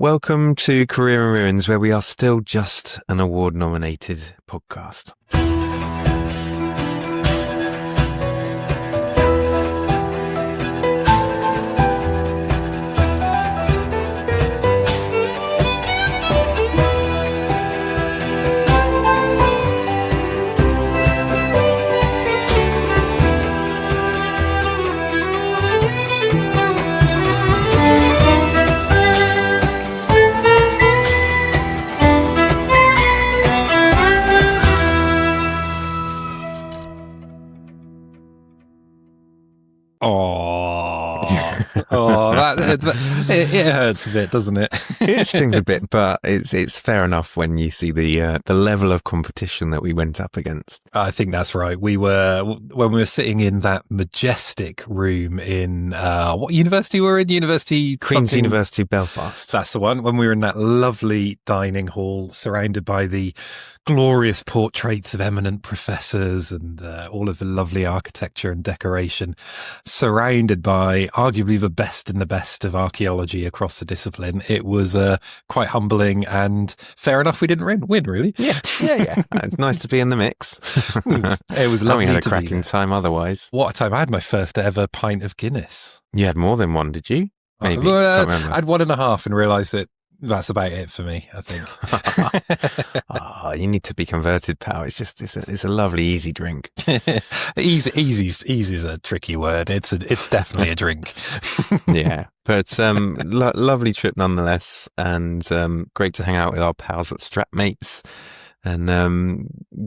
Welcome to Career in Ruins, where we are still just an award-nominated podcast. It hurts a bit, doesn't it? It stings a bit, but it's fair enough when you see the level of competition that we went up against. I think that's right. When we were sitting in that majestic room in what university we were in? Queen's University Belfast. That's the one. When we were in that lovely dining hall, surrounded by the glorious portraits of eminent professors and all of the lovely architecture and decoration, surrounded by arguably the best and the best of archaeology across the discipline. It was quite humbling, and fair enough we didn't win, really. Yeah. It's nice to be in the mix. It was lovely. We had a cracking time otherwise. What a time. I had my first ever pint of Guinness. You had more than one, did you? Maybe. I had 1.5 and realised that that's about it for me, I think. You need to be converted, pal. It's a lovely, easy drink. Easy is a tricky word. It's definitely a drink. Yeah, but lovely trip nonetheless, and great to hang out with our pals at Strapmates, and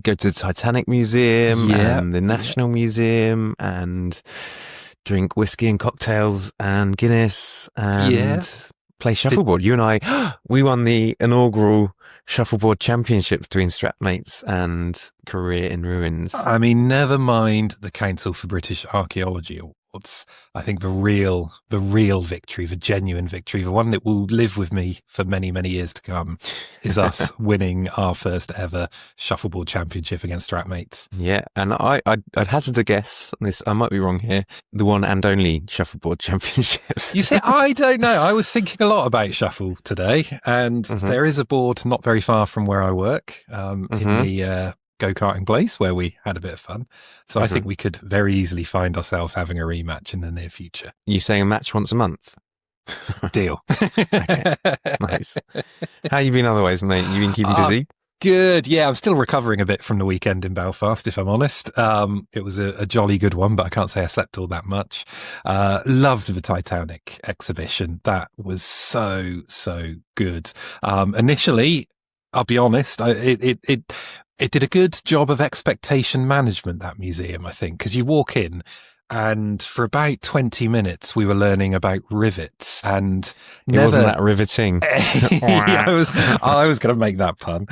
go to the Titanic Museum and the National Museum, and drink whiskey and cocktails and Guinness and play shuffleboard. You and I, we won the inaugural shuffleboard championship between Strapmates and Career in Ruins. I mean, never mind the Council for British Archaeology Awards. I think the real victory, the genuine victory, the one that will live with me for many, many years to come, is us winning our first ever shuffleboard championship against Strapmates. Yeah, and I'd hazard a guess, and this, I might be wrong here, the one and only shuffleboard championships. You see, I don't know. I was thinking a lot about shuffle today, and there is a board not very far from where I work, in the go-karting place where we had a bit of fun. So I think we could very easily find ourselves having a rematch in the near future. You saying a match once a month? Deal. Okay, nice. How you been otherwise, mate? You been keeping busy? Good. Yeah, I'm still recovering a bit from the weekend in Belfast, if I'm honest. It was a jolly good one, but I can't say I slept all that much. Loved the Titanic exhibition. That was so good. Initially, I'll be honest, it did a good job of expectation management, that museum, I think, because you walk in and for about 20 minutes we were learning about rivets, and wasn't that riveting. I was going to make that pun.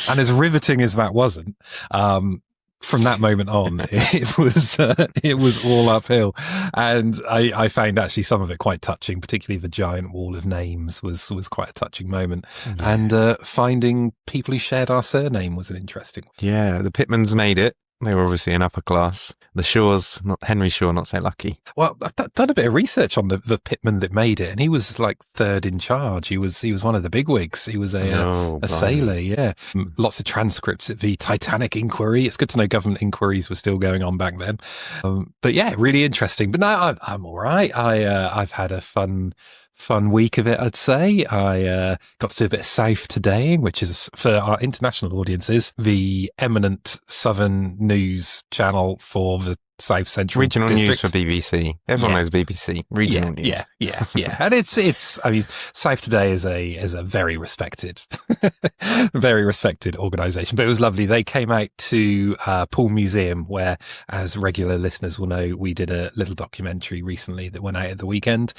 And as riveting as that wasn't, from that moment on, it was all uphill, and I found actually some of it quite touching. Particularly the giant wall of names was quite a touching moment, and finding people who shared our surname was an interesting one. Yeah, the Pitmans made it. They were obviously an upper class. The Shaws, not Henry Shaw, not so lucky. Well, I've done a bit of research on the Pitman that made it, and he was like third in charge. He was one of the bigwigs. He was a sailor. Yeah, lots of transcripts at the Titanic inquiry. It's good to know government inquiries were still going on back then. But yeah, really interesting. But no, I'm all right. I've had a fun week of it, I'd say. I got to do a bit of South Todaying, which is, for our international audiences, the eminent Southern news channel for the South Central Regional District. News for BBC. Everyone knows BBC. Regional News. Yeah. And it's. I mean, South Today is a very respected, very respected organisation. But it was lovely. They came out to Poole Museum, where, as regular listeners will know, we did a little documentary recently that went out at the weekend.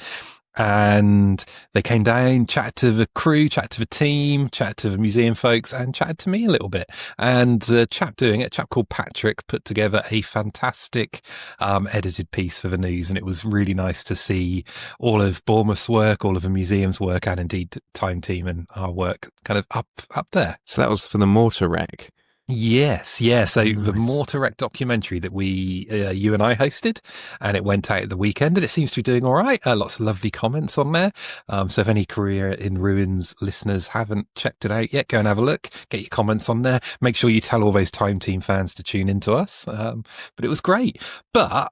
And they came down, chatted to the crew, chatted to the team, chatted to the museum folks, and chatted to me a little bit. And the chap doing it, a chap called Patrick, put together a fantastic edited piece for the news. And it was really nice to see all of Bournemouth's work, all of the museum's work, and indeed Time Team and our work kind of up there. So that was for the mortar wreck. Yes, yeah. So the Nice. Mortarek documentary that you and I hosted, and it went out at the weekend, and it seems to be doing all right. Lots of lovely comments on there. So if any Career in Ruins listeners haven't checked it out yet, go and have a look. Get your comments on there. Make sure you tell all those Time Team fans to tune into us. But it was great. But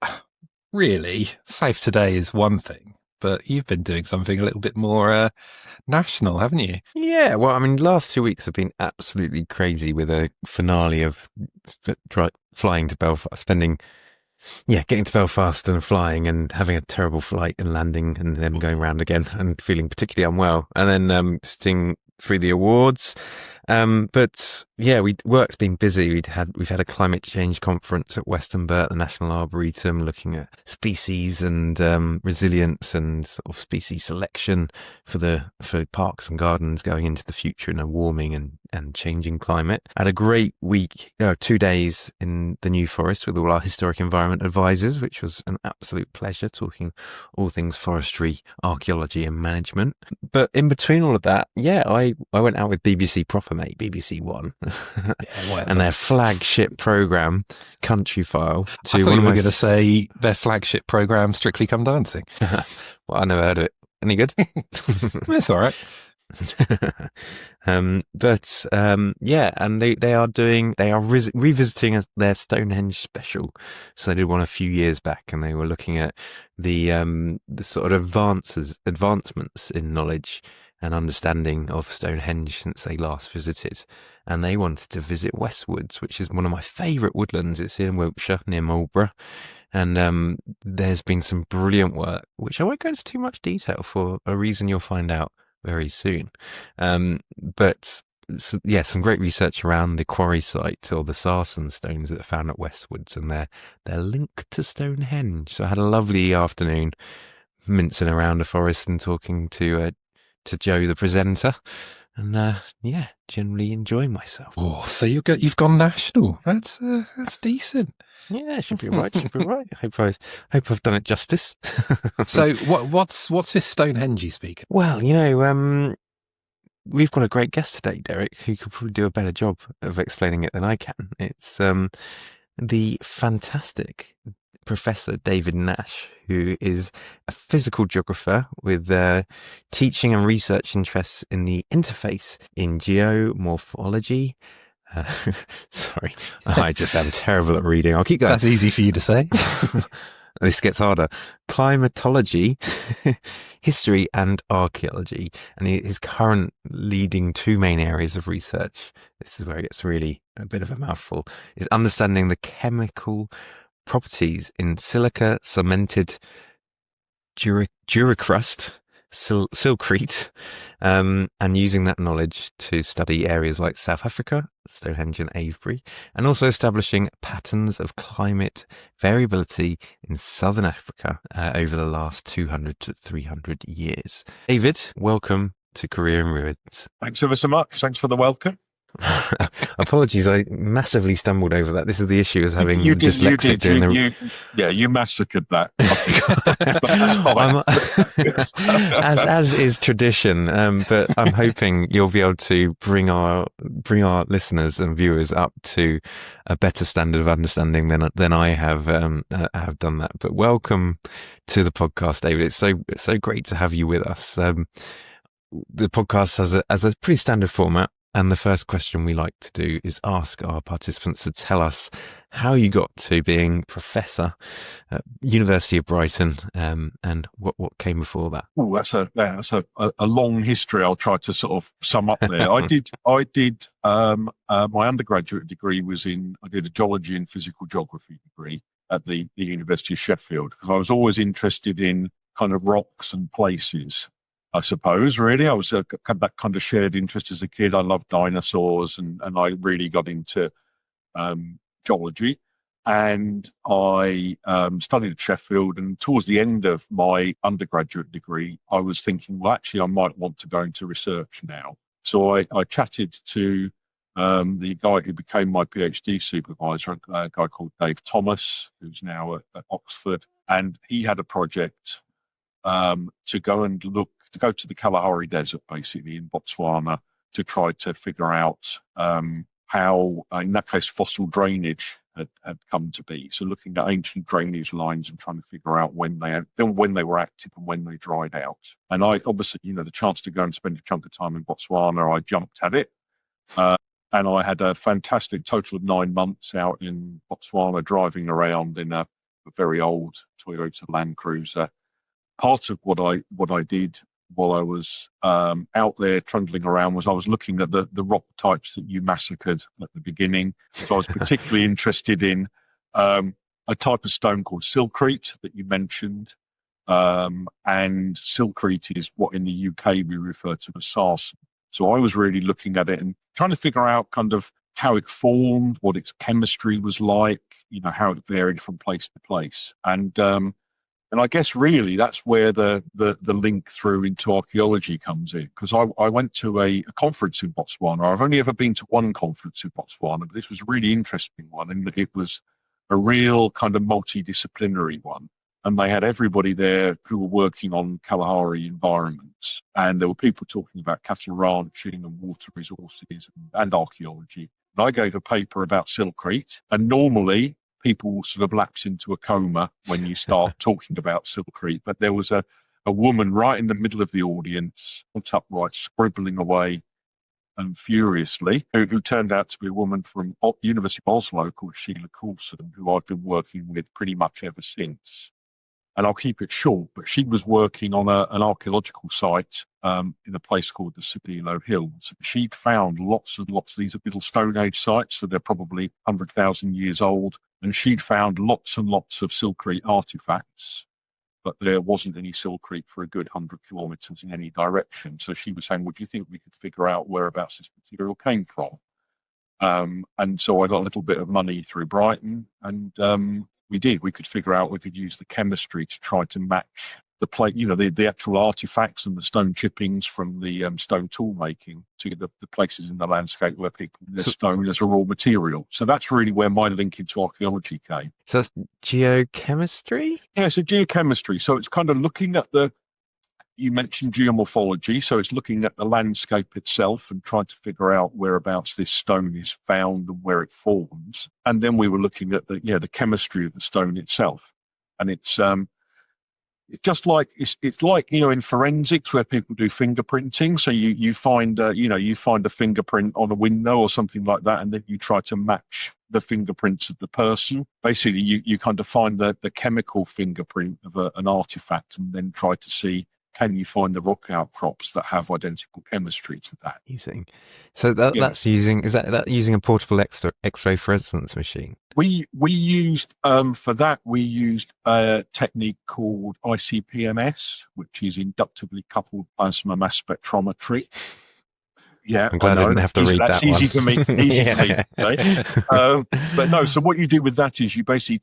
really, Safe Today is one thing, but you've been doing something a little bit more national, haven't you? Yeah, well, I mean, last 2 weeks have been absolutely crazy with a finale of flying to Belfast, getting to Belfast and flying and having a terrible flight and landing and then going round again and feeling particularly unwell. And then sitting through the awards. But yeah, work's been busy. We've had a climate change conference at Westonbirt, the National Arboretum, looking at species and resilience and sort of species selection for parks and gardens going into the future in a warming and changing climate. Had a great week, 2 days in the New Forest with all our historic environment advisors, which was an absolute pleasure, talking all things forestry, archaeology and management. But in between all of that, yeah, I went out with BBC Proper Mate, BBC One, and their flagship program, Country File. I thought you were going to say their flagship program, Strictly Come Dancing. Well, I never heard of it. Any good? That's all right. Yeah, and they are revisiting their Stonehenge special. So they did one a few years back, and they were looking at the sort of advancements in knowledge and understanding of Stonehenge since they last visited. And they wanted to visit Westwoods, which is one of my favourite woodlands. It's in Wiltshire near Marlborough. And there's been some brilliant work, which I won't go into too much detail for a reason you'll find out very soon. Some great research around the quarry site or the sarsen stones that are found at Westwoods, and they're linked to Stonehenge. So I had a lovely afternoon mincing around the forest and talking to Joe, the presenter, and generally enjoying myself. Oh, so you've gone national. That's decent. Yeah, should be right. Should be right. Hope I've done it justice. So what's this Stonehenge you speak? Well, we've got a great guest today, Derek, who could probably do a better job of explaining it than I can. It's the fantastic Professor David Nash, who is a physical geographer with teaching and research interests in the interface in geomorphology. Sorry, I just am terrible at reading. I'll keep going. That's easy for you to say. This gets harder. Climatology, history, and archaeology. And his current leading two main areas of research, this is where it gets really a bit of a mouthful, is understanding the chemical properties in silica cemented duricrust, silcrete, and using that knowledge to study areas like South Africa, Stonehenge and Avebury, and also establishing patterns of climate variability in Southern Africa over the last 200 to 300 years. David, welcome to Career in Ruins. Thanks ever so much. Thanks for the welcome. Apologies, I massively stumbled over that. This is the issue, is having dyslexia doing you massacred that. as is tradition. But I'm hoping you'll be able to bring our listeners and viewers up to a better standard of understanding than I have done that. But welcome to the podcast, David. It's so great to have you with us. The podcast has a pretty standard format. And the first question we like to do is ask our participants to tell us how you got to being professor at University of Brighton, and what came before that. Oh, that's a long history. I'll try to sort of sum up there. I did my undergraduate degree I did a geology and physical geography degree at the University of Sheffield, because I was always interested in kind of rocks and places. I suppose, really. I was that kind of shared interest as a kid. I loved dinosaurs, and I really got into geology. And I studied at Sheffield, and towards the end of my undergraduate degree, I was thinking, well, actually, I might want to go into research now. So I chatted to the guy who became my PhD supervisor, a guy called Dave Thomas, who's now at Oxford. And he had a project to go to the Kalahari Desert, basically in Botswana, to try to figure out how, in that case, fossil drainage had come to be. So looking at ancient drainage lines and trying to figure out when they were active and when they dried out. And I obviously, the chance to go and spend a chunk of time in Botswana, I jumped at it. And I had a fantastic total of 9 months out in Botswana, driving around in a very old Toyota Land Cruiser. Part of what I did while I was out there trundling around was I was looking at the rock types that you massacred at the beginning. So I was particularly interested in a type of stone called silcrete that you mentioned. And silcrete is what in the UK we refer to as sarsens. So I was really looking at it and trying to figure out kind of how it formed, what its chemistry was like, how it varied from place to place. And I guess really that's where the link through into archaeology comes in, because I went to a conference in Botswana. I've only ever been to one conference in Botswana, but this was a really interesting one, and it was a real kind of multidisciplinary one. And they had everybody there who were working on Kalahari environments. And there were people talking about cattle ranching and water resources and archaeology. And I gave a paper about silcrete. And normally people sort of lapse into a coma when you start talking about silcrete. But there was a woman right in the middle of the audience, put upright, scribbling away and furiously, who turned out to be a woman from University of Oslo called Sheila Coulson, who I've been working with pretty much ever since. And I'll keep it short, but she was working on an archaeological site in a place called the Sedilo Hills. She'd found lots and lots of these little Stone Age sites, so they're probably 100,000 years old. And she'd found lots and lots of silcrete artifacts, but there wasn't any silcrete for a good 100 kilometers in any direction. So she was saying, well, do you think we could figure out whereabouts this material came from? And so I got a little bit of money through Brighton, and we did. We could figure out, we could use the chemistry to try to match the plate, the actual artifacts and the stone chippings from the stone tool making to the places in the landscape where people use stone as a raw material. So that's really where my link into archaeology came. So that's geochemistry? Yeah, so geochemistry. So it's kind of looking at you mentioned geomorphology, so it's looking at the landscape itself and trying to figure out whereabouts this stone is found and where it forms. And then we were looking at the chemistry of the stone itself. And it's just like it's like in forensics where people do fingerprinting. So you find a fingerprint on a window or something like that, and then you try to match the fingerprints of the person. Basically, you kind of find the chemical fingerprint of an artifact, and then try to see, can you find the rock outcrops that have identical chemistry to that? Amazing. So that's using, is that using a portable X-ray fluorescence machine? We used for that a technique called ICP-MS, which is inductively coupled plasma mass spectrometry. Yeah, I'm glad I didn't have to read that's that one. Easy for me. Easy for me. Okay? But no. So what you do with that is you basically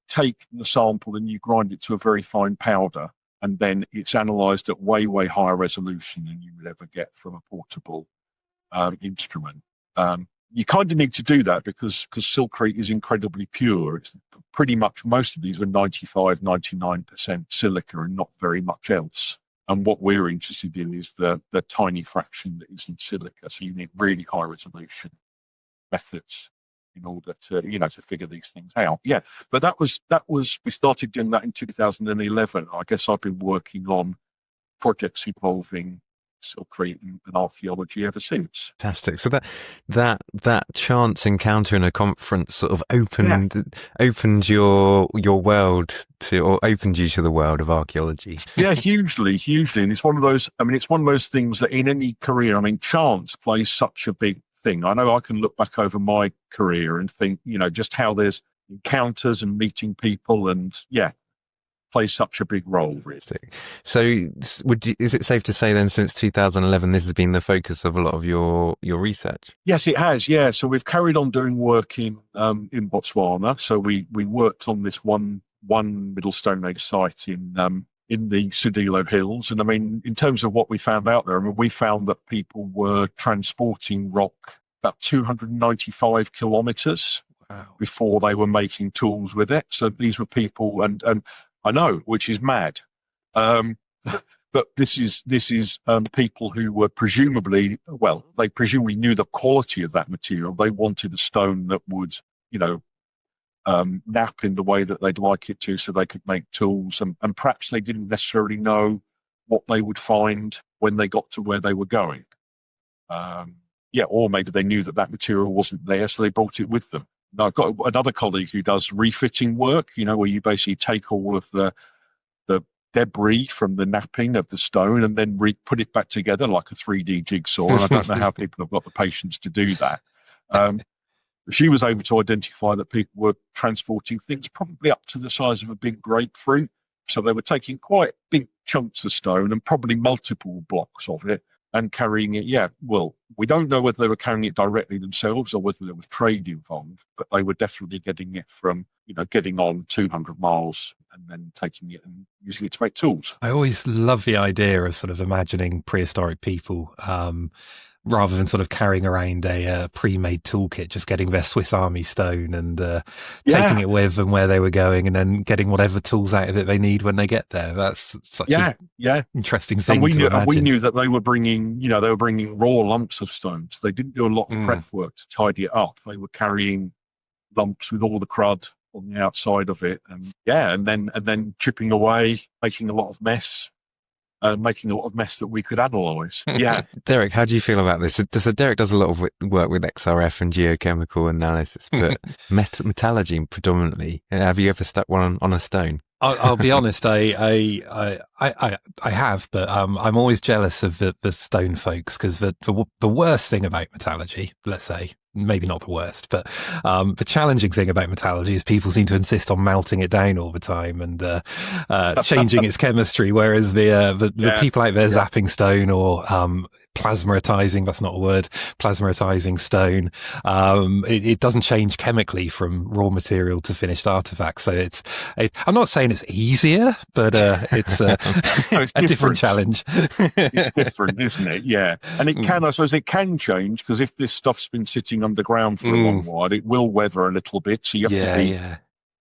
take the sample and you grind it to a very fine powder, and then it's analysed at way, way higher resolution than you would ever get from a portable instrument. You kind of need to do that because silcrete is incredibly pure. It's pretty much, most of these were 95, 99% silica and not very much else. And what we're interested in is the tiny fraction that isn't silica. So you need really high resolution methods in order to to figure these things out. Yeah, but that was we started doing that in 2011. I guess I've been working on projects involving silcrete and archaeology ever since. Fantastic. So that chance encounter in a conference sort of opened your world to, or opened you to the world of archaeology. Yeah, hugely. And it's one of those, it's one of those things that in any career, chance plays such a big thing. I know I can look back over my career and think, just how there's encounters and meeting people and plays such a big role, really. So is it safe to say then, since 2011, this has been the focus of a lot of your research? Yes, it has. Yeah. So we've carried on doing work in Botswana. So we worked on this one Middle Stone Age site in the Sedilo Hills. And in terms of what we found out there, we found that people were transporting rock about 295 kilometers before they were making tools with it. So these were people, and I know, which is mad. But this is people who were presumably, well, they presumably knew the quality of that material. They wanted a stone that would, you know, nap in the way that they'd like it to, so they could make tools. And perhaps they didn't necessarily know what they would find when they got to where they were going. Yeah, or maybe they knew that that material wasn't there, so they brought it with them. Now, I've got another colleague who does refitting work, you know, where you basically take all of the debris from the napping of the stone and then put it back together like a 3D jigsaw. And I don't know how people have got the patience to do that. She was able to identify that people were transporting things probably up to the size of a big grapefruit. So they were taking quite big chunks of stone and probably multiple blocks of it and carrying it. Yeah, well, we don't know whether they were carrying it directly themselves or whether there was trade involved, but they were definitely getting it from, you know, getting on 200 miles and then taking it and using it to make tools. I always love the idea of sort of imagining prehistoric people, rather than sort of carrying around a pre-made toolkit, just getting their Swiss Army stone and taking it with them where they were going, and then getting whatever tools out of it they need when they get there. That's such an interesting thing. And we knew that they were bringing, you know, they were bringing raw lumps of stones. They didn't do a lot of prep work to tidy it up. They were carrying lumps with all the crud on the outside of it, and then chipping away, making a lot of mess. Making a lot of mess that we could analyse. Yeah. Derek, how do you feel about this? So Derek does a lot of work with XRF and geochemical analysis, but metallurgy predominantly. Have you ever stuck one on a stone? I'll be honest, I have, but I'm always jealous of the stone folks, because the worst thing about metallurgy, let's say, maybe not the worst, but the challenging thing about metallurgy is people seem to insist on melting it down all the time and changing its chemistry, whereas the people out there zapping stone or plasmatizing, that's not a word, plasmatizing stone, it doesn't change chemically from raw material to finished artifacts. So I'm not saying it's easier, but it's a different challenge. It's different, isn't it? Yeah. And it can, I suppose it can change, because if this stuff's been sitting underground for a long while, it will weather a little bit. So you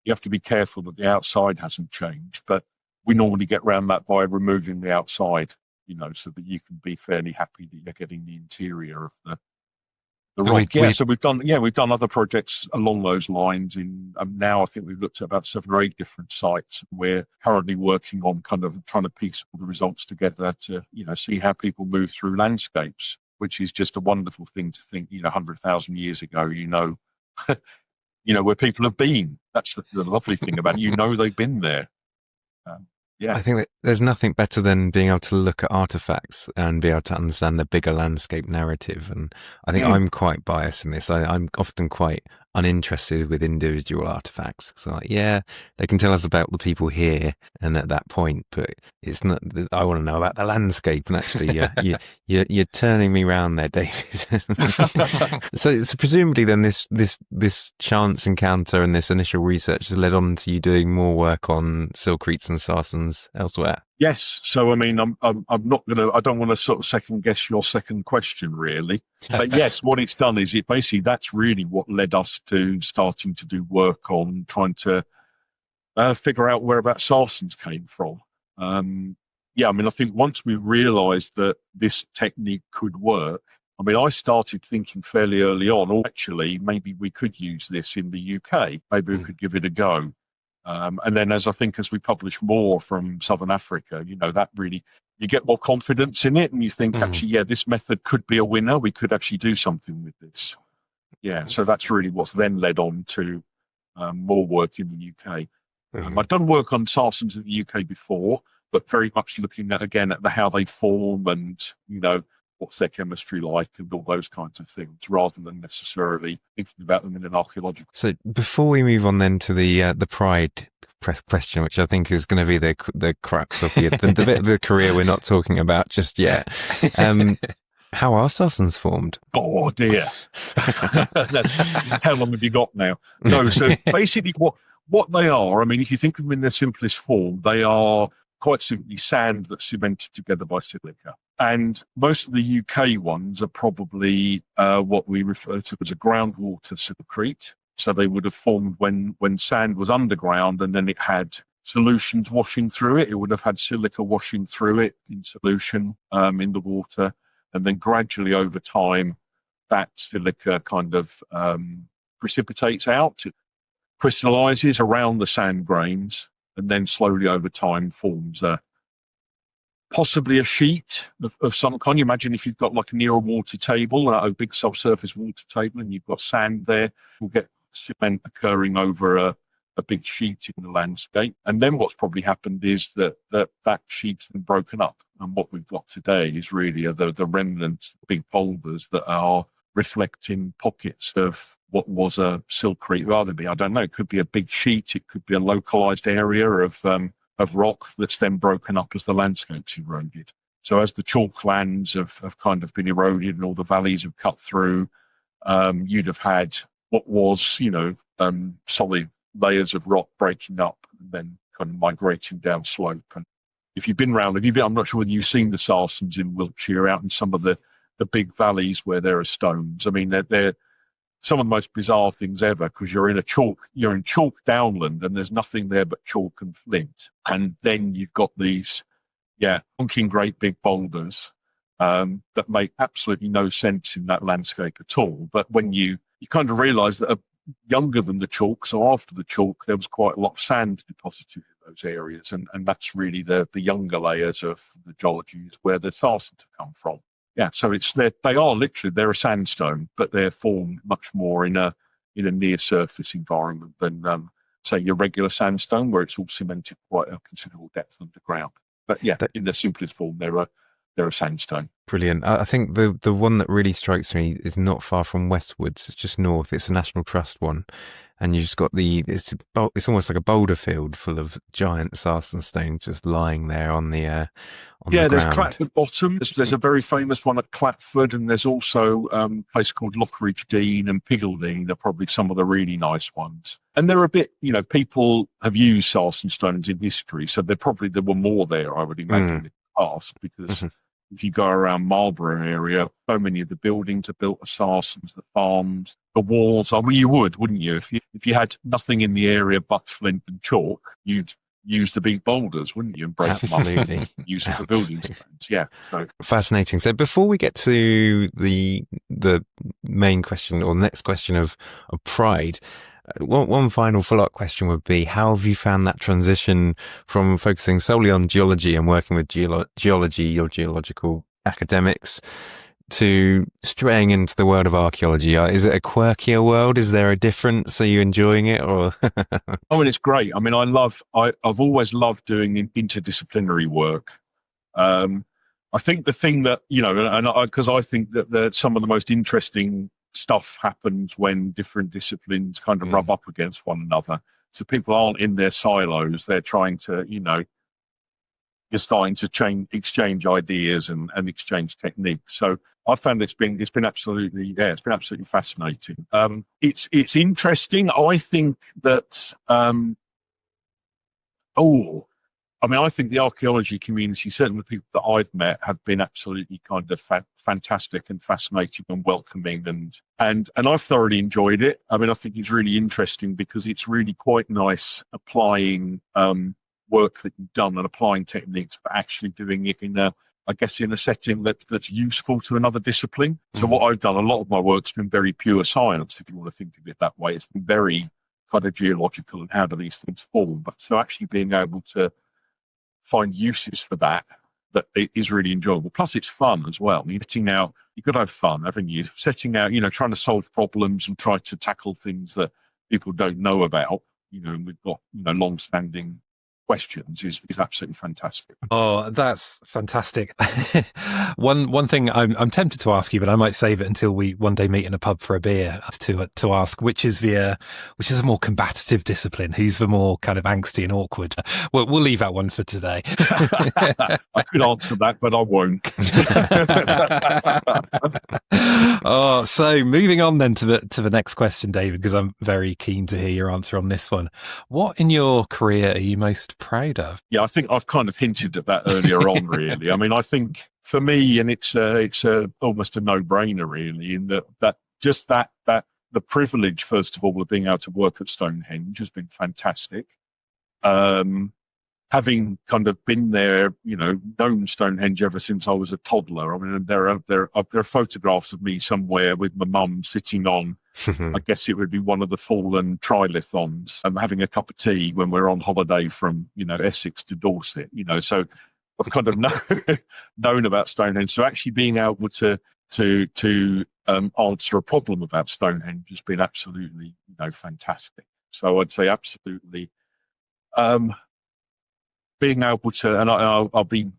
have to be careful that the outside hasn't changed. But we normally get around that by removing the outside, you know, so that you can be fairly happy that you're getting the interior of the rock. So we've done other projects along those lines. In now I think we've looked at about 7 or 8 different sites. We're currently working on kind of trying to piece all the results together to, you know, see how people move through landscapes, which is just a wonderful thing to think, you know, 100,000 years ago, you know, you know, where people have been. That's the lovely thing about it. You know, they've been there. I think that there's nothing better than being able to look at artifacts and be able to understand the bigger landscape narrative. And I think I'm quite biased in this. I'm often quite uninterested with individual artifacts. So like, yeah, they can tell us about the people here and at that point, but it's not, I want to know about the landscape. And actually, you're turning me around there, David. So presumably then this chance encounter and this initial research has led on to you doing more work on silcretes and sarsens elsewhere. Yes. So, I mean, I'm not going to, I don't want to sort of second guess your second question, really. But yes, what it's done is it basically, that's really what led us to starting to do work on trying to figure out whereabouts sarsens came from. I mean, I think once we realized that this technique could work, I mean, I started thinking fairly early on, oh, actually, maybe we could use this in the UK. Maybe we could give it a go. And then as we publish more from Southern Africa, you know, that really, you get more confidence in it and you think, actually, yeah, this method could be a winner. We could actually do something with this. Yeah, so that's really what's then led on to more work in the UK. I've done work on sarsens in the UK before, but very much looking at, again, at how they form and, you know, what's their chemistry like and all those kinds of things, rather than necessarily thinking about them in an archaeological. So before we move on then to the pride question, which I think is going to be the crux of the bit of the career we're not talking about just yet. How are sarsens formed? Oh dear. How long have you got now? No, so basically what they are, I mean, if you think of them in their simplest form, they are quite simply sand that's cemented together by silica. And most of the UK ones are probably what we refer to as a groundwater silcrete. So they would have formed when sand was underground and then it had solutions washing through it. It would have had silica washing through it in solution in the water. And then gradually over time, that silica kind of precipitates out, it crystallizes around the sand grains, and then slowly over time forms possibly a sheet of some kind. You imagine if you've got like near a water table, a big subsurface water table, and you've got sand there, you'll get cement occurring over a big sheet in the landscape. And then what's probably happened is that sheet's been broken up. And what we've got today is really the remnants, big boulders that are reflecting pockets of what was a silcrete, rather be, I don't know, it could be a big sheet, it could be a localized area of rock that's then broken up as the landscape's eroded. So as the chalk lands have kind of been eroded and all the valleys have cut through, you'd have had what was, solid layers of rock breaking up and then kind of migrating down slope. And if you've been around, I'm not sure whether you've seen the sarsens in Wiltshire, out in some of the big valleys where there are stones. I mean, they're some of the most bizarre things ever, because you're in chalk downland and there's nothing there but chalk and flint. And then you've got these, honking great big boulders that make absolutely no sense in that landscape at all. But when you kind of realise that younger than the chalk, so after the chalk, there was quite a lot of sand deposited in those areas. And that's really the younger layers of the geology is where the sarsens have come from. Yeah, so they're a sandstone, but they're formed much more in a near surface environment than say your regular sandstone, where it's all cemented quite a considerable depth underground. But in the simplest form, they're a sandstone. Brilliant. I think the one that really strikes me is not far from Westwoods. It's just north. It's a National Trust one. And you just got it's almost like a boulder field full of giant sarsen stones just lying there on the ground. There's Clatford Bottom. There's a very famous one at Clatford, and there's also a place called Lockridge Dean and Piggledean are probably some of the really nice ones. And they're a bit, people have used sarsen stones in history, so there were more there, I would imagine, in the past, because if you go around Marlborough area, so many of the buildings are built of sarsens, the farms, the walls. I mean, you wouldn't you? If you had nothing in the area but flint and chalk, you'd use the big boulders, wouldn't you? And break them up and use them for building stones. Yeah. So fascinating. So before we get to the main question or next question of pride, one final follow-up question would be, how have you found that transition from focusing solely on geology and working with geology or geological academics to straying into the world of archaeology? Is it a quirkier world? Is there a difference? Are you enjoying it? Or I mean, it's great. I mean, I've always loved doing interdisciplinary work. I think the thing that, because I think that some of the most interesting stuff happens when different disciplines kind of rub up against one another. So people aren't in their silos. They're trying to, you're starting to exchange ideas and exchange techniques. So I found it's been absolutely fascinating. It's interesting. I think that I think the archaeology community, certainly the people that I've met, have been absolutely kind of fantastic and fascinating and welcoming, and I've thoroughly enjoyed it. I mean, I think it's really interesting because it's really quite nice applying work that you've done and applying techniques, but actually doing it in a setting that's useful to another discipline. So what I've done, a lot of my work's been very pure science, if you want to think of it that way. It's been very kind of geological and how do these things form. But so actually being able to find uses for that is really enjoyable. Plus it's fun as well. You've got to have fun, haven't you? Setting out, trying to solve problems and try to tackle things that people don't know about, and we've got, long-standing questions is absolutely fantastic. Oh, that's fantastic. One thing I'm tempted to ask you, but I might save it until we one day meet in a pub for a beer to ask which is a more combative discipline, who's the more kind of angsty and awkward. We'll leave that one for today. I could answer that, but I won't. Oh, so moving on then to the next question, David, because I'm very keen to hear your answer on this one. What in your career are you most proud of? Yeah, I think I've kind of hinted at that earlier on, really. I mean, I think for me, and it's almost a no-brainer, really, in that the privilege, first of all, of being able to work at Stonehenge has been fantastic. having kind of been there, known Stonehenge ever since I was a toddler. I mean, there are photographs of me somewhere with my mum sitting on, I guess it would be one of the fallen trilithons, and having a cup of tea when we're on holiday from, Essex to Dorset, so I've kind of known about Stonehenge. So actually being able to answer a problem about Stonehenge has been absolutely, fantastic. So I'd say absolutely, being able to, and I'll be,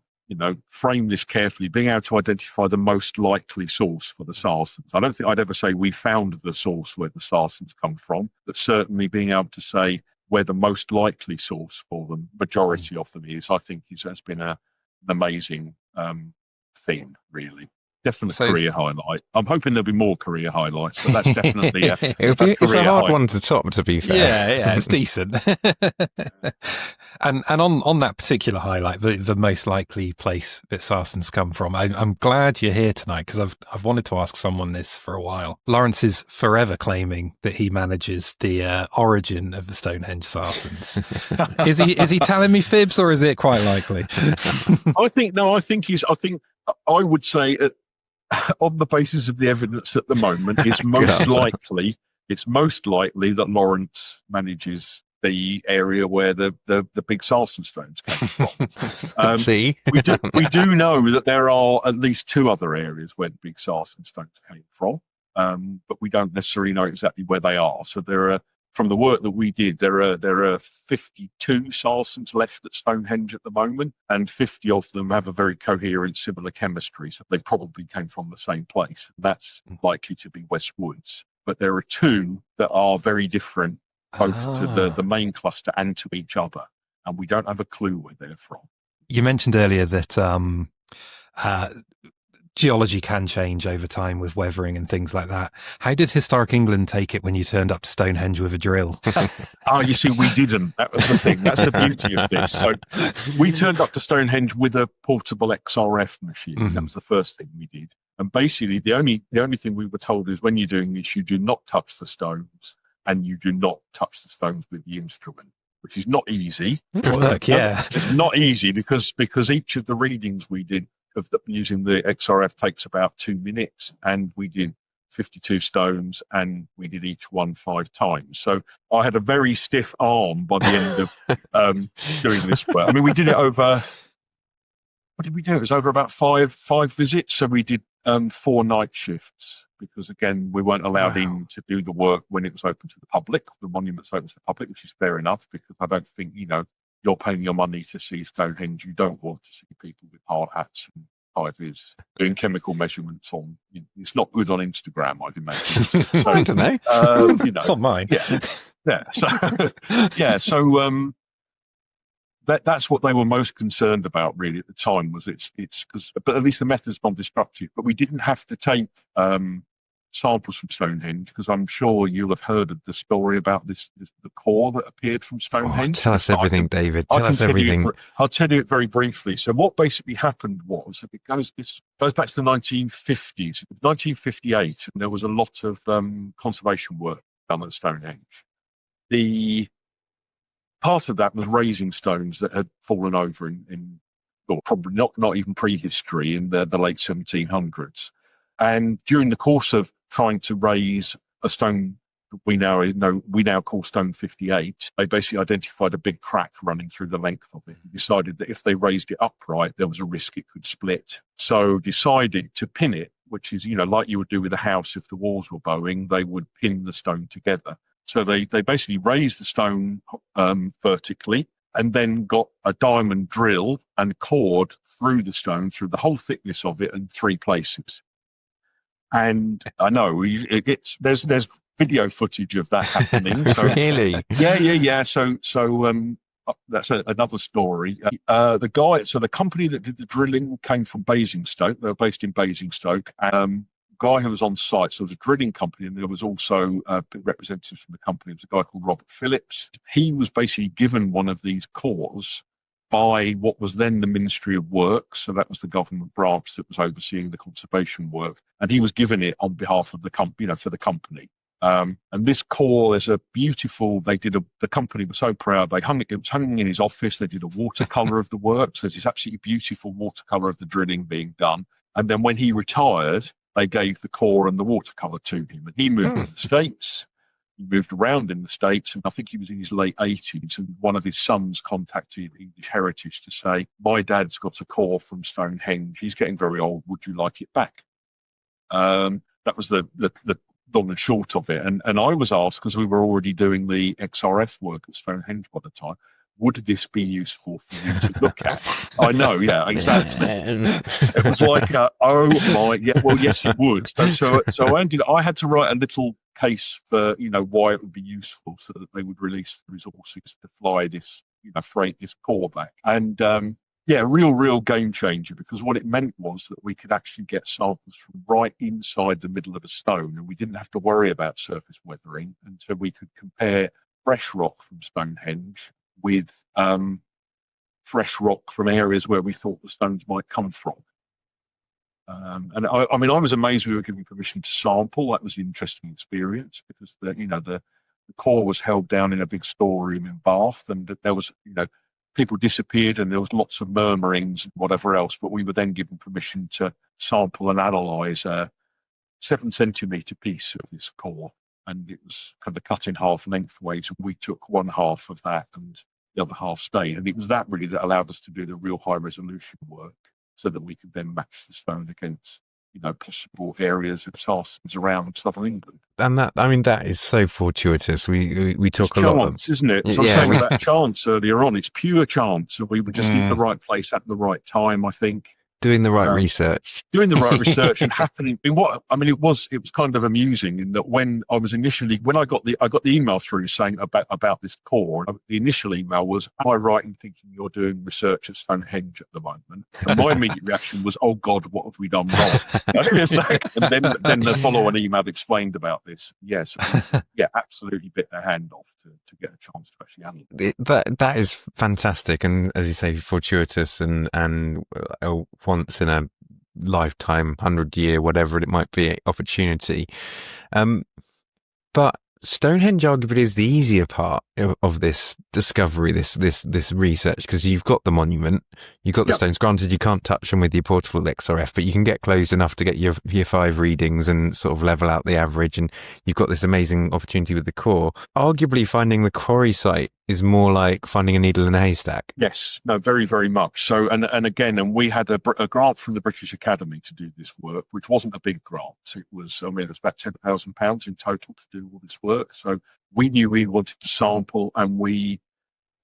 frame this carefully, being able to identify the most likely source for the sarsens. I don't think I'd ever say we found the source where the sarsens come from, but certainly being able to say where the most likely source for them, majority of them is, I think has been an amazing thing, really. Definite career highlight. I'm hoping there'll be more career highlights, but that's definitely it's a hard one to top, to be fair. Yeah, it's decent. And on that particular highlight, the most likely place that sarsens come from, I'm glad you're here tonight, because I've wanted to ask someone this for a while. Lawrence is forever claiming that he manages the origin of the Stonehenge sarsens. Is he telling me fibs, or is it quite likely? I would say on the basis of the evidence at the moment, it's most likely that Lawrence manages the area where the big sarsen stones came from. See, we do know that there are at least two other areas where the big sarsen stones came from, but we don't necessarily know exactly where they are. So there are, from the work that we did, there are 52 sarsens left at Stonehenge at the moment, and 50 of them have a very coherent, similar chemistry. So they probably came from the same place. That's likely to be West Woods. But there are two that are very different, both to the main cluster and to each other, and we don't have a clue where they're from. You mentioned earlier that geology can change over time with weathering and things like that. How did Historic England take it when you turned up to Stonehenge with a drill? You see, we didn't. That was the thing. That's the beauty of this. So we turned up to Stonehenge with a portable XRF machine. Mm-hmm. That was the first thing we did. And basically, the only thing we were told is when you're doing this, you do not touch the stones, and you do not touch the stones with the instrument, which is not easy. Work, yeah. It's not easy because each of the readings we did using the XRF takes about 2 minutes, and we did 52 stones, and we did each one 5 times. So I had a very stiff arm by the end of doing this work. I mean, we did it over, what did we do? It was over about five visits. So we did 4 night shifts, because again, we weren't allowed in to do the work when it was open to the public. The monument's open to the public, which is fair enough, because I don't think, you're paying your money to see Stonehenge. You don't want to see people with hard hats and high-vis doing chemical measurements on. It's not good on Instagram, I'd imagine. So, I don't know. It's not mine. Yeah. So that's what they were most concerned about, really, at the time. Was it's because, but at least the method's non-destructive. But we didn't have to take samples from Stonehenge, because I'm sure you'll have heard of the story about the core that appeared from Stonehenge. Tell us everything, David. Tell us everything. I'll tell you it very briefly. So what basically happened was, it goes back to the 1950s, 1958, and there was a lot of conservation work done at Stonehenge. The part of that was raising stones that had fallen over in well, probably not even prehistory, in the late 1700s. And during the course of trying to raise a stone that we now call Stone 58, they basically identified a big crack running through the length of it, and decided that if they raised it upright, there was a risk it could split. So decided to pin it, which is, like you would do with a house if the walls were bowing, they would pin the stone together. So they basically raised the stone vertically, and then got a diamond drill and cored through the stone, through the whole thickness of it, in 3 places. And I know there's video footage of that happening. So, really? Yeah. So that's another story. The company that did the drilling came from Basingstoke. They were based in Basingstoke. Guy who was on site, so it was a drilling company, and there was also representatives from the company. It was a guy called Robert Phillips. He was basically given one of these cores by what was then the Ministry of Works, so that was the government branch that was overseeing the conservation work, and he was given it on behalf of the company, for the company. And this core, there's a beautiful, the company was so proud, it was hanging in his office, they did a watercolor of the work, so there's this absolutely beautiful watercolor of the drilling being done. And then when he retired, they gave the core and the watercolor to him, and he moved to the States. He moved around in the States, and I think he was in his late 80s, and one of his sons contacted English Heritage to say, my dad's got a core from Stonehenge, he's getting very old, would you like it back? That was the long and short of it. And I was asked, because we were already doing the XRF work at Stonehenge by the time, would this be useful for you to look at? I know, yeah, exactly. It was like, oh my, yeah, well, yes, it would. So I had to write a little case for, why it would be useful, so that they would release the resources to fly this, freight this core back. And yeah, real game changer, because what it meant was that we could actually get samples from right inside the middle of a stone, and we didn't have to worry about surface weathering, and so we could compare fresh rock from Stonehenge with fresh rock from areas where we thought the stones might come from. And I mean, I was amazed we were given permission to sample. That was an interesting experience, because the core was held down in a big storeroom in Bath, and there was, people disappeared and there was lots of murmurings and whatever else, but we were then given permission to sample and analyse a 7-centimetre piece of this core, and it was kind of cut in half lengthways, and we took one half of that and the other half stayed, and it was that really that allowed us to do the real high resolution work, so that we could then match the stone against possible areas of sarsens around southern England. And that is so fortuitous. We talk a lot of chance, isn't it? So I was saying about chance earlier on. It's pure chance. So we were just in the right place at the right time, I think. Doing the right research. Doing the right research and happening. It was kind of amusing in that when I got the email through saying about this core, the initial email was, am I right in thinking you're doing research at Stonehenge at the moment? And my immediate reaction was, oh God, what have we done wrong? And then the follow-on email explained about this. Yes, yeah, absolutely bit their hand off to get a chance to actually analyze. That is fantastic, and as you say, fortuitous and once in a lifetime, 100-year, whatever it might be, opportunity. But Stonehenge arguably is the easier part of this discovery, this research, because you've got the monument, you've got the stones. Granted, you can't touch them with your portable XRF, but you can get close enough to get your 5 readings and sort of level out the average. And you've got this amazing opportunity with the core. Arguably, finding the quarry site is more like finding a needle in a haystack. Yes, no, very, very much. So, and we had a grant from the British Academy to do this work, which wasn't a big grant. It was about £10,000 in total to do all this work. So we knew we wanted to sample, and we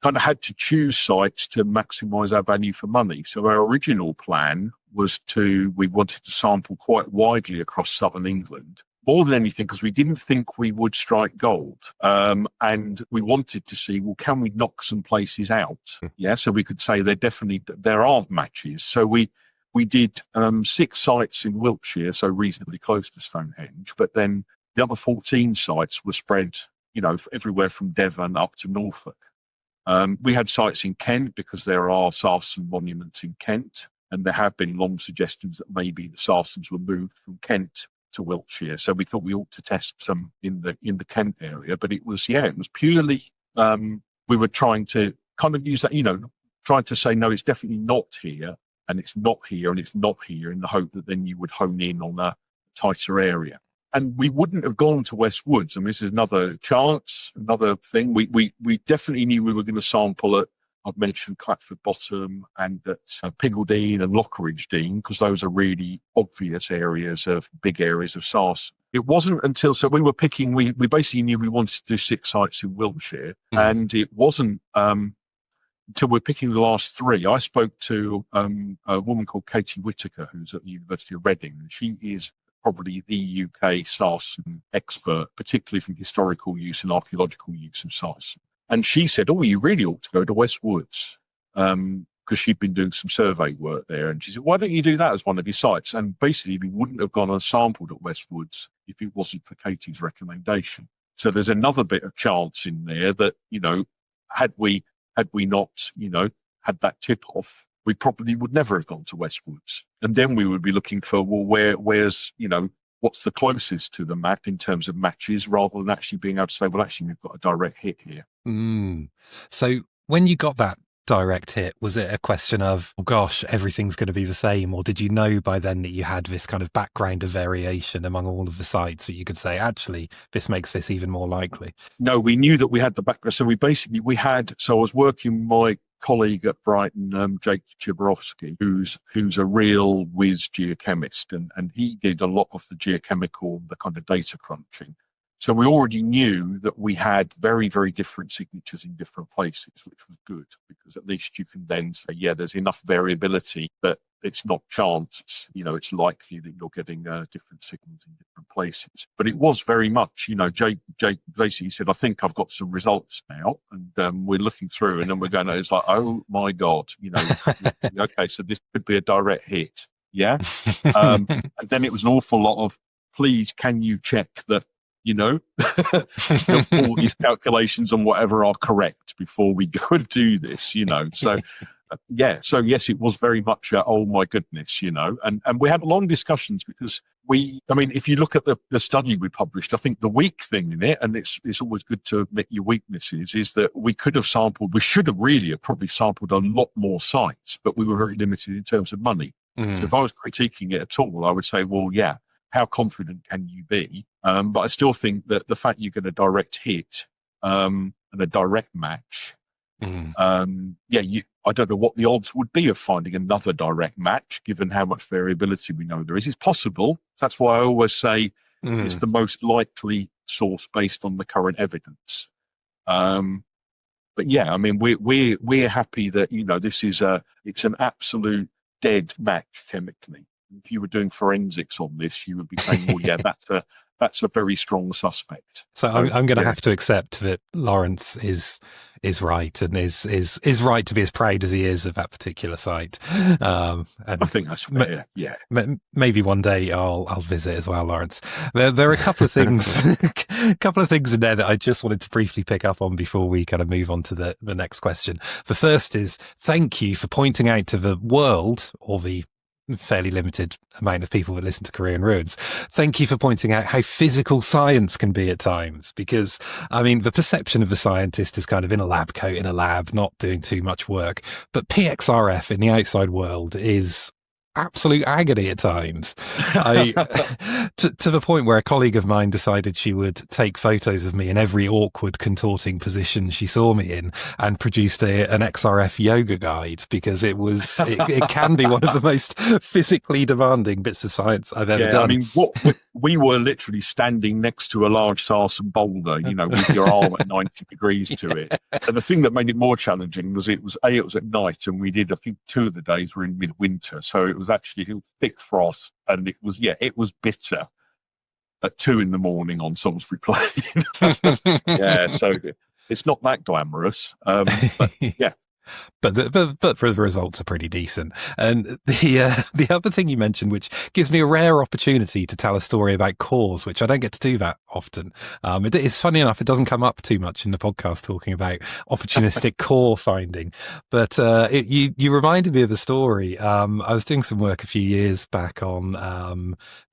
kind of had to choose sites to maximise our value for money. So our original plan was we wanted to sample quite widely across southern England, more than anything because we didn't think we would strike gold. And we wanted to see, well, can we knock some places out? Yeah, so we could say there aren't matches. So we did 6 sites in Wiltshire, so reasonably close to Stonehenge, but then the other 14 sites were spread, everywhere from Devon up to Norfolk. We had sites in Kent because there are Sarsen monuments in Kent, and there have been long suggestions that maybe the Sarsens were moved from Kent to Wiltshire. So we thought we ought to test some in the Kent area, but it was purely we were trying to kind of use that, trying to say no, it's definitely not here, and it's not here, and it's not here, in the hope that then you would hone in on a tighter area. And we wouldn't have gone to West Woods. I mean, this is another chance, another thing. We definitely knew we were going to sample at, I've mentioned Clapford Bottom and at Piggledene and Lockeridge Dean, because those are really obvious big areas of Sarsen. It wasn't until, so we were picking, we basically knew we wanted to do 6 sites in Wiltshire, and it wasn't until we're picking the last 3. I spoke to a woman called Katie Whitaker, who's at the University of Reading, and she is probably the UK Sarsen expert, particularly from historical use and archaeological use of Sarsen. And she said, oh, you really ought to go to West Woods, because she'd been doing some survey work there. And she said, why don't you do that as one of your sites? And basically, we wouldn't have gone and sampled at West Woods if it wasn't for Katie's recommendation. So there's another bit of chance in there that, had we not, had that tip off, we probably would never have gone to West Woods. And then we would be looking for, well, where's, what's the closest to the mat in terms of matches, rather than actually being able to say, well, actually, we've got a direct hit here. So when you got that direct hit, was it a question of, oh gosh, everything's going to be the same? Or did you know by then that you had this kind of background of variation among all of the sites that you could say, actually, this makes this even more likely? No, we knew that we had the background. So I was working with my colleague at Brighton, Jake Chiborowski, who's a real whiz geochemist, and he did a lot of the geochemical, the kind of data crunching. So we already knew that we had very, very different signatures in different places, which was good, because at least you can then say, yeah, there's enough variability that it's not chance. It's likely that you're getting different signals in different places. But it was very much, Jake basically said, I think I've got some results now. And we're looking through, and then we're going, it's like, oh my God, okay, so this could be a direct hit. Yeah. And then it was an awful lot of, please, can you check that, all these calculations and whatever are correct before we go and do this, So, so yes, it was very much, oh my goodness, and we had long discussions because if you look at the study we published, I think the weak thing in it, and it's always good to admit your weaknesses, is that we should have probably sampled a lot more sites, but we were very limited in terms of money. So if I was critiquing it at all, I would say, well, yeah, how confident can you be? But I still think that the fact you get a direct hit and a direct match, I don't know what the odds would be of finding another direct match, given how much variability we know there is. It's possible. That's why I always say it's the most likely source based on the current evidence. But yeah, we're happy that this is it's an absolute dead match chemically. If you were doing forensics on this, you would be saying, well, yeah, that's a very strong suspect. So I'm going to have to accept that Lawrence is right, and is right to be as proud as he is of that particular site. And I think that's fair. Yeah. Maybe one day I'll visit as well, Lawrence. There are a couple of things, in there that I just wanted to briefly pick up on before we kind of move on to the next question. The first is, thank you for pointing out to the world, or the fairly limited amount of people that listen to Career in Ruins. Thank you for pointing out how physical science can be at times, because the perception of a scientist is kind of in a lab coat in a lab, not doing too much work. But PXRF in the outside world is absolute agony at times. To the point where a colleague of mine decided she would take photos of me in every awkward contorting position she saw me in, and produced an XRF yoga guide, because it can be one of the most physically demanding bits of science I've ever done. We were literally standing next to a large sarsen boulder, with your arm at 90 degrees to it. And the thing that made it more challenging was it was at night, and we did, I think 2 of the days were in midwinter, so it was thick frost, and it was bitter at 2 a.m. on Salisbury Plain. Yeah, so it's not that glamorous, but yeah. But the results are pretty decent. And the other thing you mentioned, which gives me a rare opportunity to tell a story about cores, which I don't get to do that often. It's funny enough, it doesn't come up too much in the podcast talking about opportunistic core finding. But you reminded me of a story. I was doing some work a few years back on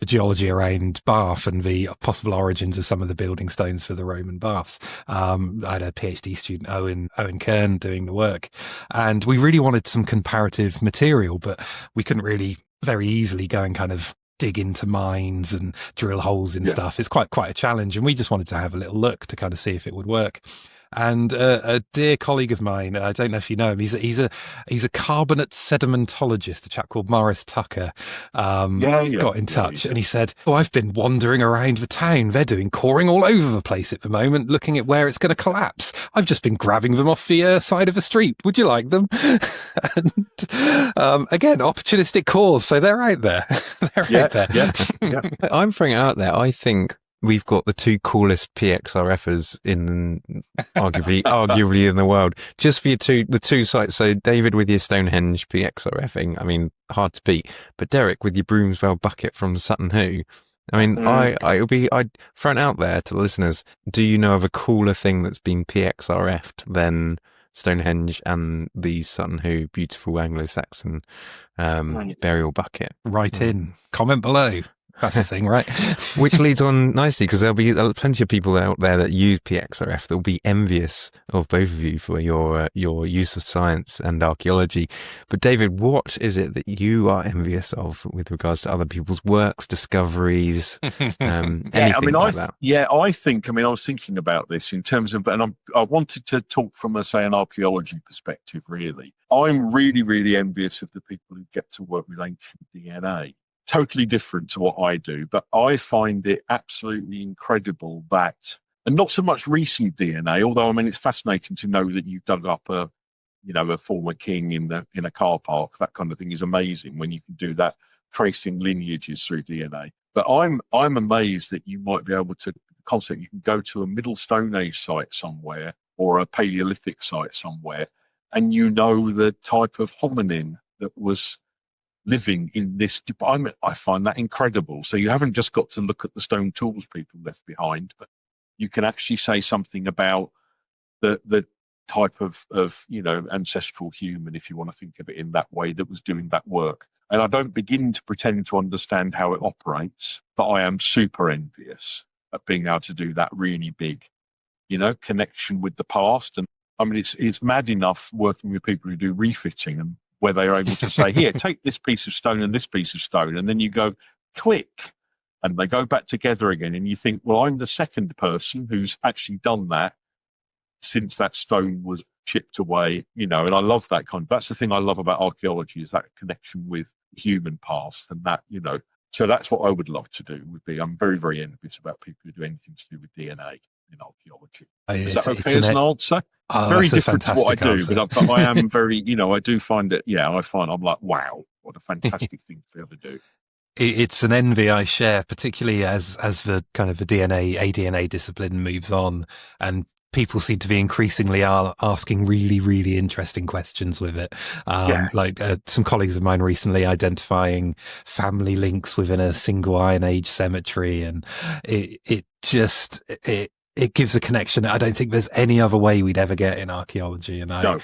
the geology around Bath and the possible origins of some of the building stones for the Roman baths. I had a PhD student, Owen Kern, doing the work. And we really wanted some comparative material, but we couldn't really very easily go and kind of dig into mines and drill holes in stuff. It's quite a challenge. And we just wanted to have a little look to kind of see if it would work. And a dear colleague of mine, I don't know if you know him, he's a carbonate sedimentologist, a chap called Morris Tucker, got in touch, and he said, I've been wandering around the town. They're doing coring all over the place at the moment, looking at where it's going to collapse. I've just been grabbing them off the side of the street. Would you like them? And again, opportunistic cores. So they're out there. They're out there. Yeah. I'm throwing it out there. I think we've got the 2 coolest PXRFers in arguably in the world. Just for the two sites. So David with your Stonehenge PXRFing, hard to beat. But Derek with your Broomsvale bucket from Sutton Hoo. I'd throw it out there to the listeners. Do you know of a cooler thing that's been PXRF'd than Stonehenge and the Sutton Hoo beautiful Anglo-Saxon burial bucket? Write in, comment below. That's the thing, right? Which leads on nicely, because there'll be plenty of people out there that use PXRF that will be envious of both of you for your use of science and archaeology. But David, what is it that you are envious of with regards to other people's works, discoveries, anything like that? I was thinking about this in terms of, and I wanted to talk from an archaeology perspective, really. I'm really, really envious of the people who get to work with ancient DNA. Totally different to what I do, but I find it absolutely incredible that, and not so much recent DNA, although it's fascinating to know that you dug up a former king in a car park. That kind of thing is amazing when you can do that, tracing lineages through DNA. But I'm amazed that you might be able to, the concept, you can go to a Middle Stone Age site somewhere or a Paleolithic site somewhere, and you know the type of hominin that was living in this. I find that incredible. So you haven't just got to look at the stone tools people left behind, but you can actually say something about the type of ancestral human, if you want to think of it in that way, that was doing that work. And I don't begin to pretend to understand how it operates, but I am super envious at being able to do that really big, connection with the past. And it's mad enough working with people who do refitting, and where they are able to say, here, take this piece of stone and this piece of stone, and then you go, click, and they go back together again. And you think, well, I'm the second person who's actually done that since that stone was chipped away, and I love that that's the thing I love about archaeology, is that connection with the human past, and that, so that's what I would love to do. I'm very, very envious about people who do anything to do with DNA in archaeology. Is that okay as an answer? Very different to what I do, but I am very, I do find it, I'm like, wow, what a fantastic thing to be able to do. It's an envy I share, particularly as the kind of the DNA discipline moves on, and people seem to be increasingly asking really, really interesting questions with it. Like some colleagues of mine recently identifying family links within a single Iron Age cemetery, and it gives a connection that I don't think there's any other way we'd ever get in archaeology. And and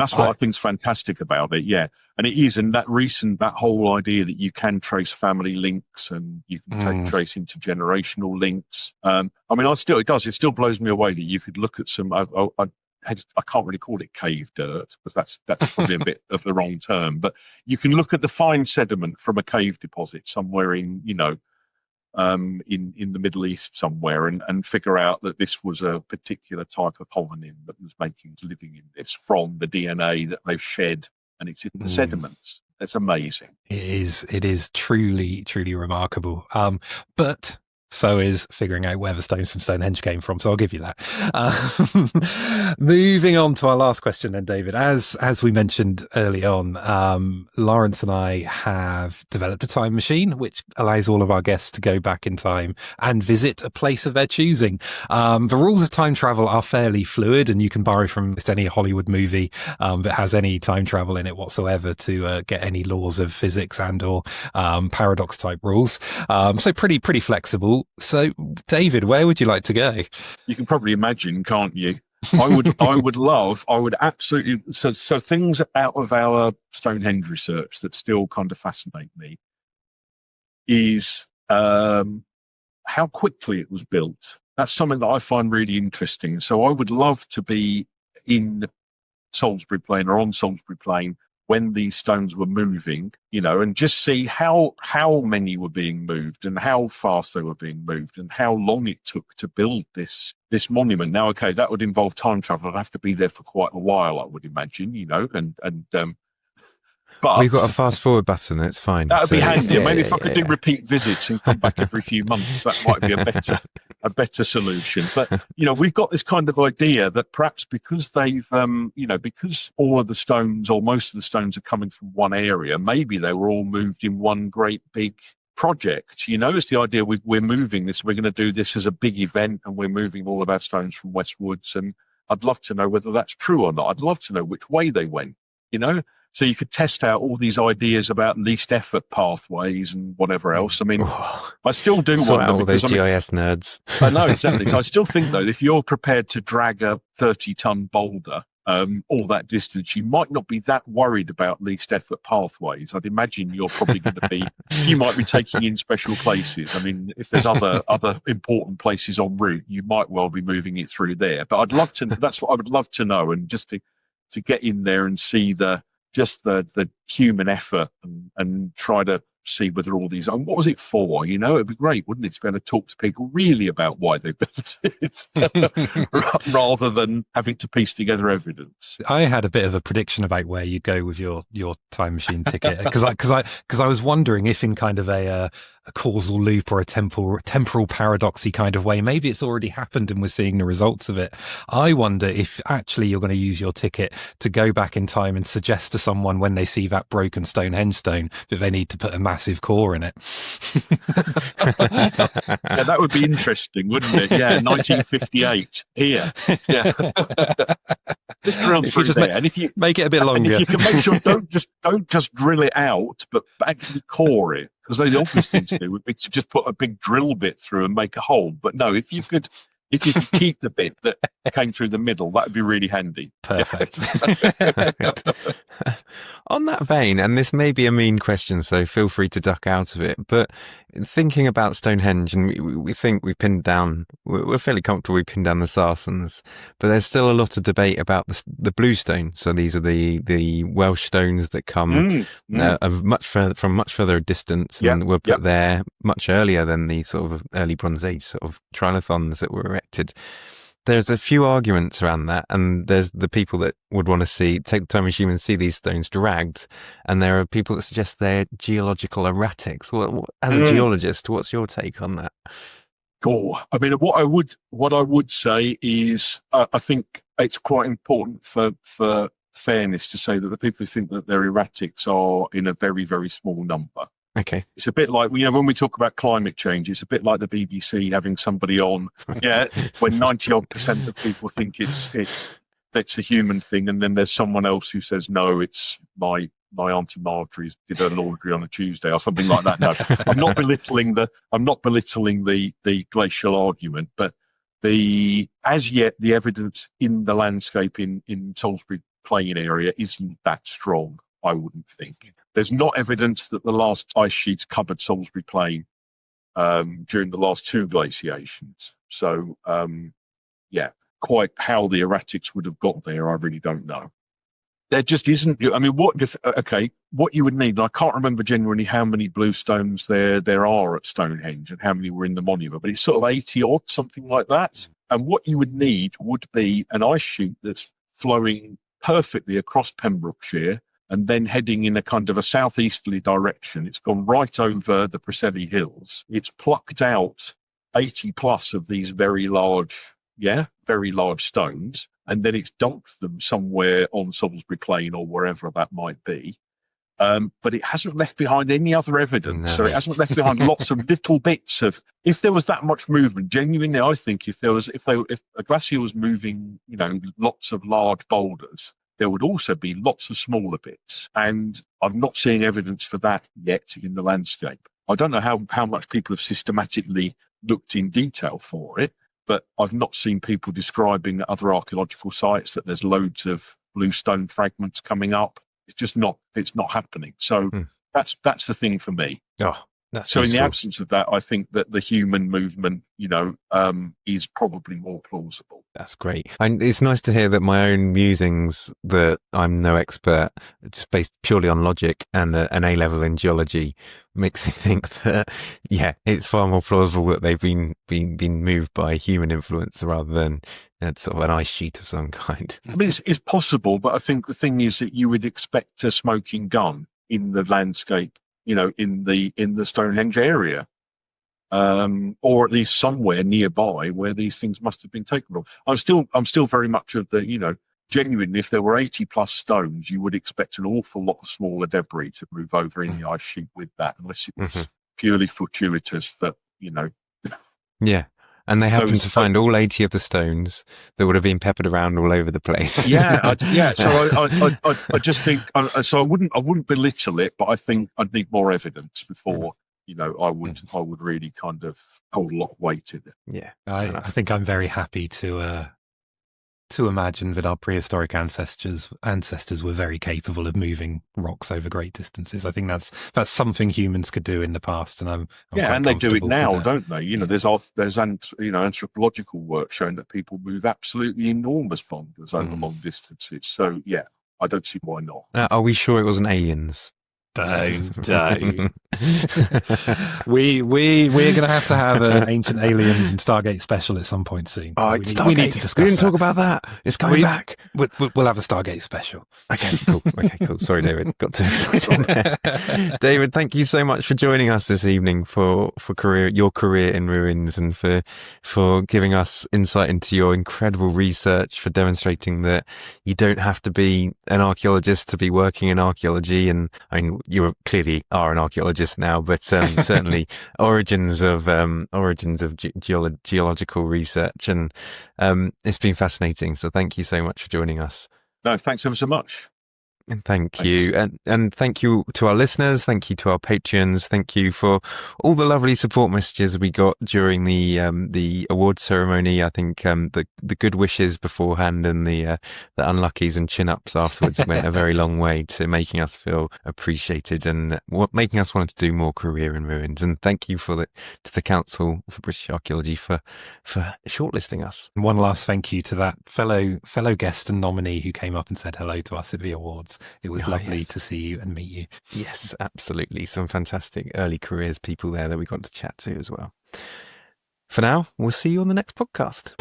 that's what I think is fantastic about it. Yeah. And it is. And that whole idea that you can trace family links and you can trace intergenerational links. It still blows me away that you could look at some, I can't really call it cave dirt, because that's probably a bit of the wrong term, but you can look at the fine sediment from a cave deposit somewhere in the Middle East somewhere, and figure out that this was a particular type of hominin that was living in this from the DNA that they've shed, and it's in the sediments. It's amazing. It is truly, truly remarkable. But so is figuring out where the stones from Stonehenge came from. So I'll give you that. Moving on to our last question then, David. As we mentioned early on, Lawrence and I have developed a time machine, which allows all of our guests to go back in time and visit a place of their choosing. The rules of time travel are fairly fluid, and you can borrow from just any Hollywood movie that has any time travel in it whatsoever to get any laws of physics and or paradox type rules. So pretty flexible. So, David, where would you like to go? You can probably imagine, can't you? I would absolutely. So things out of our Stonehenge research that still kind of fascinate me is how quickly it was built. That's something that I find really interesting. So I would love to be in Salisbury Plain or on Salisbury Plain when these stones were moving, and just see how many were being moved and how fast they were being moved and how long it took to build this monument. Now, okay, that would involve time travel. I'd have to be there for quite a while, I would imagine, but we've got a fast forward button. It's fine. That would be handy. Maybe if I could do repeat visits and come back every few months, that might be a better solution. But we've got this kind of idea that perhaps because they've because all of the stones or most of the stones are coming from one area, maybe they were all moved in one great big project. It's the idea we're moving this. We're going to do this as a big event, and we're moving all of our stones from Westwoods. And I'd love to know whether that's true or not. I'd love to know which way they went. So you could test out all these ideas about least effort pathways and whatever else. I still do wonder, all those GIS nerds. I know, exactly. So I still think, though, if you're prepared to drag a 30-ton boulder all that distance, you might not be that worried about least effort pathways. I'd imagine you might be taking in special places. I mean, if there's other important places en route, you might well be moving it through there. But that's what I would love to know, and just to get in there and see the human effort and try to see whether all these, what was it for? It'd be great, wouldn't it, to be able to talk to people really about why they built it rather than having to piece together evidence. I had a bit of a prediction about where you go with your time machine ticket, because I was wondering if in kind of a causal loop or a temporal paradoxy kind of way, maybe it's already happened and we're seeing the results of it. I wonder if actually you're going to use your ticket to go back in time and suggest to someone when they see that broken Stonehenge stone that they need to put a massive core in it. Yeah, that would be interesting, wouldn't it? Yeah, 1958 here. Yeah. Just drill through there, and if you make it a bit longer, if you can make sure don't just drill it out, but actually core it, because the obvious thing to do would be to just put a big drill bit through and make a hole. But no, if you could keep the bit that came through the middle, that would be really handy. Perfect. On that vein, and this may be a mean question, so feel free to duck out of it, but thinking about Stonehenge, and we think we're fairly comfortable we pinned down the sarsens, but there's still a lot of debate about the blue stone. So these are the Welsh stones that come from much further distance, and were put there much earlier than the sort of early Bronze Age sort of trilithons that were erected. There's a few arguments around that, and there's the people that would want to take the time machine and see these stones dragged, and there are people that suggest they're geological erratics. As a geologist, what's your take on that? Oh, I mean, what I would say is, I think it's quite important for fairness to say that the people who think that they're erratics are in a very, very small number. Okay. It's a bit like, when we talk about climate change, it's a bit like the BBC having somebody on, when 90% of people think it's a human thing, and then there's someone else who says, no, it's my Auntie Marjorie's did her laundry on a Tuesday or something like that. No, I'm not belittling the glacial argument, but as yet the evidence in the landscape in Salisbury Plain area isn't that strong, I wouldn't think. There's not evidence that the last ice sheets covered Salisbury Plain during the last two glaciations. So, quite how the erratics would have got there, I really don't know. There just isn't. I mean, what you would need, and I can't remember genuinely how many blue stones there are at Stonehenge and how many were in the monument, but it's sort of 80 odd, something like that. And what you would need would be an ice sheet that's flowing perfectly across Pembrokeshire and then heading in a kind of a southeasterly direction. It's gone right over the Preseli Hills. It's plucked out 80 plus of these very large stones, and then it's dumped them somewhere on Salisbury Plain or wherever that might be. But it hasn't left behind any other evidence. No. So it hasn't left behind lots of little bits of. If there was that much movement, genuinely, I think if a glacier was moving, lots of large boulders, there would also be lots of smaller bits. And I'm not seeing evidence for that yet in the landscape. I don't know how much people have systematically looked in detail for it, but I've not seen people describing at other archaeological sites that there's loads of blue stone fragments coming up. It's not happening. So that's the thing for me. Oh, that's so useful. In the absence of that, I think that the human movement, is probably more plausible. That's great. And it's nice to hear that my own musings, that I'm no expert, just based purely on logic and an A-level in geology, makes me think that, it's far more plausible that they've been moved by human influence rather than sort of an ice sheet of some kind. I mean, it's possible, but I think the thing is that you would expect a smoking gun in the landscape, in the Stonehenge area. Or at least somewhere nearby where these things must have been taken from. I'm still very much of the, genuinely, if there were 80 plus stones, you would expect an awful lot of smaller debris to move over in the ice sheet with that, unless it was purely fortuitous that, Yeah. And they happened to find all 80 of the stones that would have been peppered around all over the place. So I just think, so I wouldn't belittle it, but I think I'd need more evidence before, I would really kind of hold a lot of weight in it. Yeah. I think I'm very happy to to imagine that our prehistoric ancestors were very capable of moving rocks over great distances. I think that's something humans could do in the past, and I'm quite and they do it comfortable with now, that. don't they? There's anthropological work showing that people move absolutely enormous boulders over long distances. So yeah, I don't see why not. Are we sure it wasn't aliens? Don't. We're going to have an Ancient Aliens and Stargate special at some point soon. Oh, we need to discuss. We didn't talk about that. It's coming back. We'll have a Stargate special. Okay, cool. Sorry, David. Got too excited. David, thank you so much for joining us this evening for your career in ruins, and for giving us insight into your incredible research, for demonstrating that you don't have to be an archaeologist to be working in archaeology. And I mean, you clearly are an archaeologist now, but certainly origins of geological research, and it's been fascinating. So thank you so much for joining us. No, thanks ever so much. And thank you. And thank you to our listeners. Thank you to our Patreons. Thank you for all the lovely support messages we got during the award ceremony. I think the good wishes beforehand and the unluckies and chin-ups afterwards went a very long way to making us feel appreciated and making us want to do more career in ruins. And thank you to the Council for British Archaeology for shortlisting us. And one last thank you to that fellow guest and nominee who came up and said hello to us at the awards. It was lovely to see you and meet you. Yes, absolutely. Some fantastic early careers people there that we got to chat to as well. For now, we'll see you on the next podcast.